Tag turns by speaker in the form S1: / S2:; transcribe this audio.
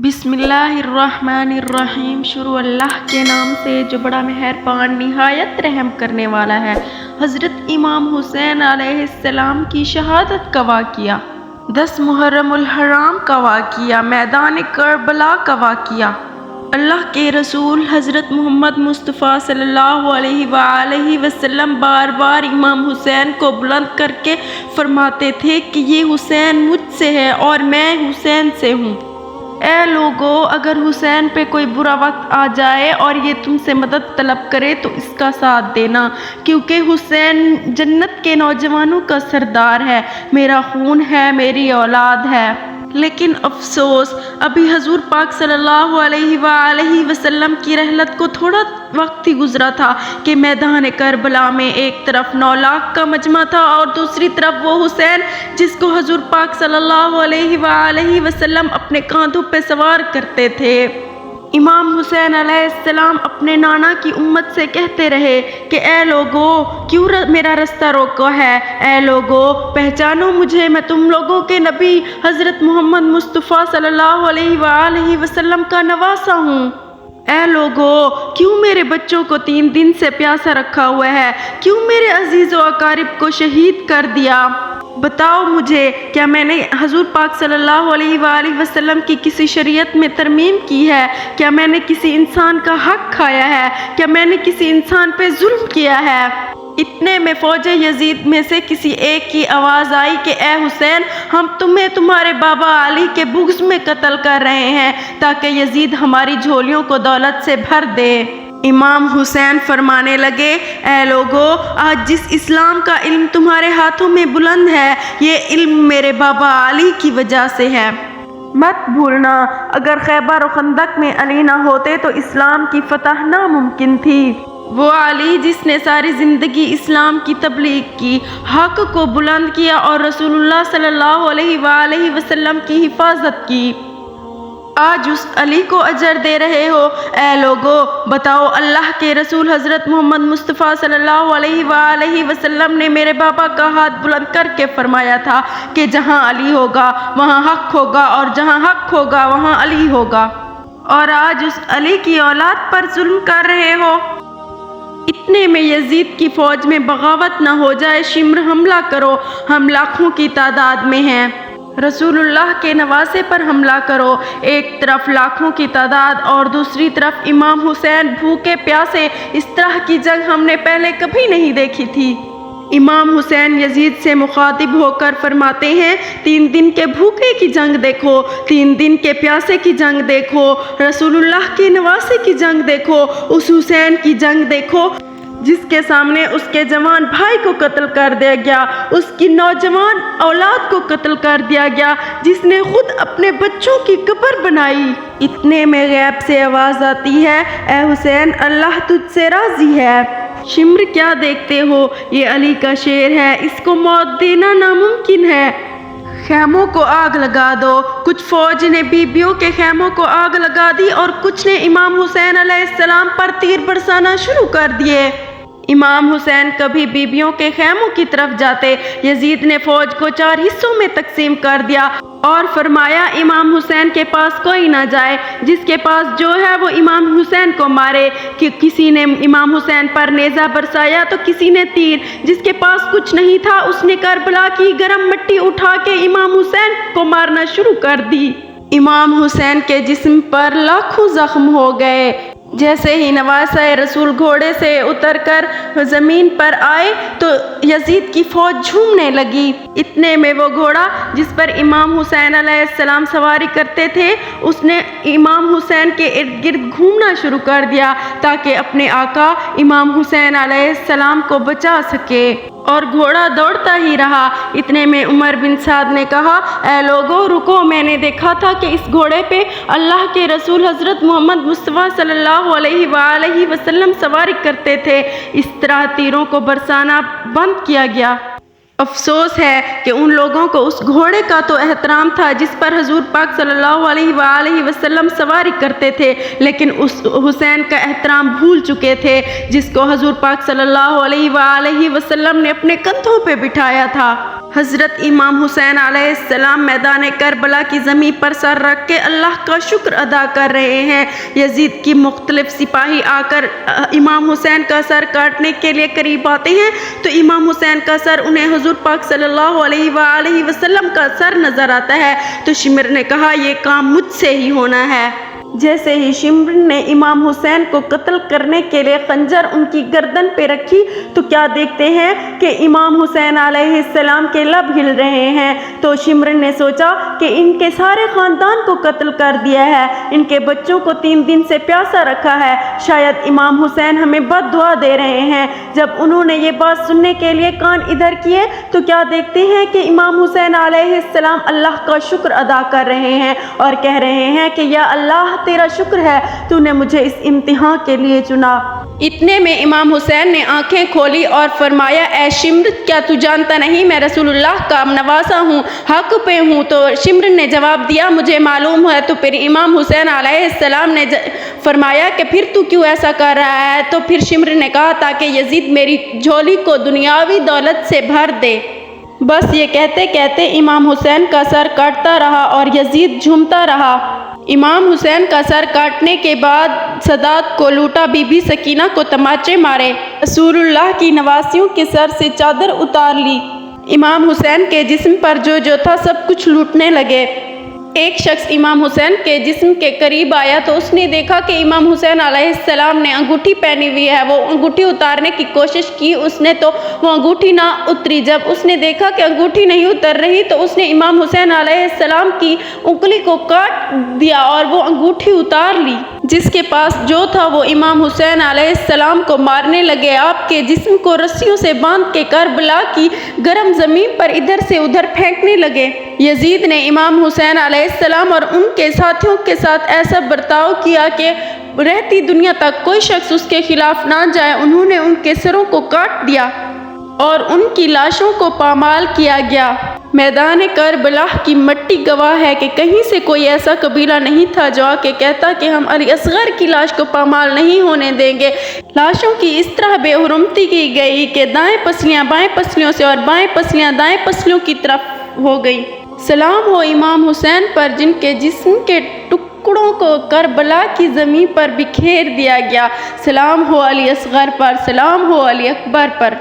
S1: بسم اللہ الرحمن الرحیم۔ شروع اللہ کے نام سے جو بڑا مہربان نہایت رحم کرنے والا ہے۔ حضرت امام حسین علیہ السلام کی شہادت کا واقعہ، 10 محرم الحرام کا واقعہ، میدان کربلا کا واقعہ۔ اللہ کے رسول حضرت محمد مصطفیٰ صلی اللہ علیہ وآلہ وسلم بار بار امام حسین کو بلند کر کے فرماتے تھے کہ یہ حسین مجھ سے ہے اور میں حسین سے ہوں۔ اے لوگو، اگر حسین پہ کوئی برا وقت آ جائے اور یہ تم سے مدد طلب کرے تو اس کا ساتھ دینا، کیونکہ حسین جنت کے نوجوانوں کا سردار ہے، میرا خون ہے، میری اولاد ہے۔ لیکن افسوس، ابھی حضور پاک صلی اللہ علیہ وآلہ وسلم کی رحلت کو تھوڑا وقت ہی گزرا تھا کہ میدان کربلا میں ایک طرف 9 لاکھ کا مجمع تھا اور دوسری طرف وہ حسین جس کو حضور پاک صلی اللہ علیہ وآلہ وسلم اپنے کاندھوں پہ سوار کرتے تھے۔ امام حسین علیہ السلام اپنے نانا کی امت سے کہتے رہے کہ اے لوگو، کیوں میرا رستہ روکا ہے؟ اے لوگو، پہچانو مجھے، میں تم لوگوں کے نبی حضرت محمد مصطفیٰ صلی اللہ علیہ وآلہ وسلم کا نواسہ ہوں۔ اے لوگو، کیوں میرے بچوں کو 3 دن سے پیاسا رکھا ہوا ہے؟ کیوں میرے عزیز و اقارب کو شہید کر دیا؟ بتاؤ مجھے، کیا میں نے حضور پاک صلی اللہ علیہ وآلہ وسلم کی کسی شریعت میں ترمیم کی ہے؟ کیا میں نے کسی انسان کا حق کھایا ہے؟ کیا میں نے کسی انسان پہ ظلم کیا ہے؟ اتنے میں فوج یزید میں سے کسی ایک کی آواز آئی کہ اے حسین، ہم تمہیں تمہارے بابا علی کے بغض میں قتل کر رہے ہیں تاکہ یزید ہماری جھولیوں کو دولت سے بھر دے۔ امام حسین فرمانے لگے، اے لوگو، آج جس اسلام کا علم تمہارے ہاتھوں میں بلند ہے، یہ علم میرے بابا علی کی وجہ سے ہے۔ مت بھولنا، اگر خیبر و خندق میں علی نہ ہوتے تو اسلام کی فتح ناممکن تھی۔ وہ علی جس نے ساری زندگی اسلام کی تبلیغ کی، حق کو بلند کیا اور رسول اللہ صلی اللہ علیہ وآلہ وسلم کی حفاظت کی، آج اس علی کو اجر دے رہے ہو۔ اے لوگو، بتاؤ، اللہ کے رسول حضرت محمد مصطفیٰ صلی اللہ علیہ وآلہ وسلم نے میرے بابا کا ہاتھ بلند کر کے فرمایا تھا کہ جہاں علی ہوگا وہاں حق ہوگا اور جہاں حق ہوگا وہاں علی ہوگا، اور آج اس علی کی اولاد پر ظلم کر رہے ہو۔ اتنے میں یزید کی فوج میں بغاوت نہ ہو جائے، شمر حملہ کرو، ہم لاکھوں کی تعداد میں ہیں، رسول اللہ کے نواسے پر حملہ کرو۔ ایک طرف لاکھوں کی تعداد اور دوسری طرف امام حسین بھوکے پیاسے، اس طرح کی جنگ ہم نے پہلے کبھی نہیں دیکھی تھی۔ امام حسین یزید سے مخاطب ہو کر فرماتے ہیں، 3 دن کے بھوکے کی جنگ دیکھو، 3 دن کے پیاسے کی جنگ دیکھو، رسول اللہ کے نواسے کی جنگ دیکھو، اس حسین کی جنگ دیکھو جس کے سامنے اس کے جوان بھائی کو قتل کر دیا گیا، اس کی نوجوان اولاد کو قتل کر دیا گیا، جس نے خود اپنے بچوں کی قبر بنائی۔ اتنے میں غیب سے آواز آتی ہے، اے حسین، اللہ تجھ سے راضی ہے۔ شمر کیا دیکھتے ہو؟ یہ علی کا شیر ہے، اس کو موت دینا ناممکن ہے۔ خیموں کو آگ لگا دو۔ کچھ فوج نے بیبیوں کے خیموں کو آگ لگا دی اور کچھ نے امام حسین علیہ السلام پر تیر برسانا شروع کر دیے۔ امام حسین کبھی بیبیوں کے خیموں کی طرف جاتے، یزید نے فوج کو 4 حصوں میں تقسیم کر دیا اور فرمایا امام حسین کے پاس کوئی نہ جائے، جس کے پاس جو ہے وہ امام حسین کو مارے۔ کہ کسی نے امام حسین پر نیزہ برسایا تو کسی نے تیر، جس کے پاس کچھ نہیں تھا اس نے کربلا کی گرم مٹی اٹھا کے امام حسین کو مارنا شروع کر دی۔ امام حسین کے جسم پر لاکھوں زخم ہو گئے۔ جیسے ہی نواسہ رسول گھوڑے سے اتر کر زمین پر آئے تو یزید کی فوج جھومنے لگی۔ اتنے میں وہ گھوڑا جس پر امام حسین علیہ السلام سواری کرتے تھے، اس نے امام حسین کے ارد گرد گھومنا شروع کر دیا تاکہ اپنے آقا امام حسین علیہ السلام کو بچا سکے، اور گھوڑا دوڑتا ہی رہا۔ اتنے میں عمر بن سعد نے کہا، اے لوگو، رکو، میں نے دیکھا تھا کہ اس گھوڑے پہ اللہ کے رسول حضرت محمد مصطفیٰ صلی اللہ علیہ وآلہ وسلم سواری کرتے تھے۔ اس طرح تیروں کو برسانا بند کیا گیا۔ افسوس ہے کہ ان لوگوں کو اس گھوڑے کا تو احترام تھا جس پر حضور پاک صلی اللہ علیہ وآلہ وسلم سواری کرتے تھے، لیکن اس حسین کا احترام بھول چکے تھے جس کو حضور پاک صلی اللہ علیہ وآلہ وسلم نے اپنے کندھوں پہ بٹھایا تھا۔ حضرت امام حسین علیہ السلام میدان کربلا کی زمین پر سر رکھ کے اللہ کا شکر ادا کر رہے ہیں۔ یزید کی مختلف سپاہی آ کر امام حسین کا سر کاٹنے کے لیے قریب آتے ہیں تو امام حسین کا سر انہیں حضور پاک صلی اللہ علیہ وآلہ وسلم کا سر نظر آتا ہے تو شمر نے کہا یہ کام مجھ سے ہی ہونا ہے۔ جیسے ہی شمر نے امام حسین کو قتل کرنے کے لیے خنجر ان کی گردن پہ رکھی تو کیا دیکھتے ہیں کہ امام حسین علیہ السلام کے لب ہل رہے ہیں تو شمر نے سوچا کہ ان کے سارے خاندان کو قتل کر دیا ہے، ان کے بچوں کو 3 دن سے پیاسا رکھا ہے، شاید امام حسین ہمیں بد دعا دے رہے ہیں۔ جب انہوں نے یہ بات سننے کے لیے کان ادھر کیے تو کیا دیکھتے ہیں کہ امام حسین علیہ السلام اللہ کا شکر ادا کر رہے ہیں اور کہہ رہے ہیں کہ یا اللہ تیرا شکر ہے تو نے مجھے اس امتحان کے لیے چنا۔ اتنے میں امام حسین نے آنکھیں کھولی اور فرمایا اے شمر کیا تو جانتا نہیں میں رسول اللہ کا نواسا ہوں، حق پہ ہوں؟ تو شمر نے جواب دیا مجھے معلوم ہے۔ تو پھر امام حسین علیہ السلام نے فرمایا کہ پھر تو کیوں ایسا کر رہا ہے؟ تو پھر شمر نے کہا تاکہ یزید میری جھولی کو دنیاوی دولت سے بھر دے۔ بس یہ کہتے کہتے امام حسین کا سر کاٹتا رہا اور یزید جھومتا رہا۔ امام حسین کا سر کاٹنے کے بعد سادات کو لوٹا، بی بی سکینہ کو تماچے مارے، رسول اللہ کی نواسیوں کے سر سے چادر اتار لی، امام حسین کے جسم پر جو تھا سب کچھ لوٹنے لگے۔ ایک شخص امام حسین کے جسم کے قریب آیا تو اس نے دیکھا کہ امام حسین علیہ السلام نے انگوٹھی پہنی ہوئی ہے۔ وہ انگوٹھی اتارنے کی کوشش کی اس نے تو وہ انگوٹھی نہ اتری۔ جب اس نے دیکھا کہ انگوٹھی نہیں اتر رہی تو اس نے امام حسین علیہ السلام کی انگلی کو کاٹ دیا اور وہ انگوٹھی اتار لی۔ جس کے پاس جو تھا وہ امام حسین علیہ السلام کو مارنے لگے، آپ کے جسم کو رسیوں سے باندھ کے کربلا کی گرم زمین پر ادھر سے ادھر پھینکنے لگے۔ یزید نے امام حسین علیہ السلام اور ان کے ساتھیوں کے ساتھ ایسا برتاؤ کیا کہ رہتی دنیا تک کوئی شخص اس کے خلاف نہ جائے۔ انہوں نے ان کے سروں کو کاٹ دیا اور ان کی لاشوں کو پامال کیا گیا۔ میدان کربلا کی مٹی گواہ ہے کہ کہیں سے کوئی ایسا قبیلہ نہیں تھا جو آ کے کہتا کہ ہم علی اصغر کی لاش کو پامال نہیں ہونے دیں گے۔ لاشوں کی اس طرح بے حرمتی کی گئی کہ دائیں پسلیاں بائیں پسلیوں سے اور بائیں پسلیاں دائیں پسلیوں کی طرف ہو گئی۔ سلام ہو امام حسین پر جن کے جسم کے ٹکڑوں کو کربلا کی زمین پر بکھیر دیا گیا، سلام ہو علی اصغر پر، سلام ہو علی اکبر پر۔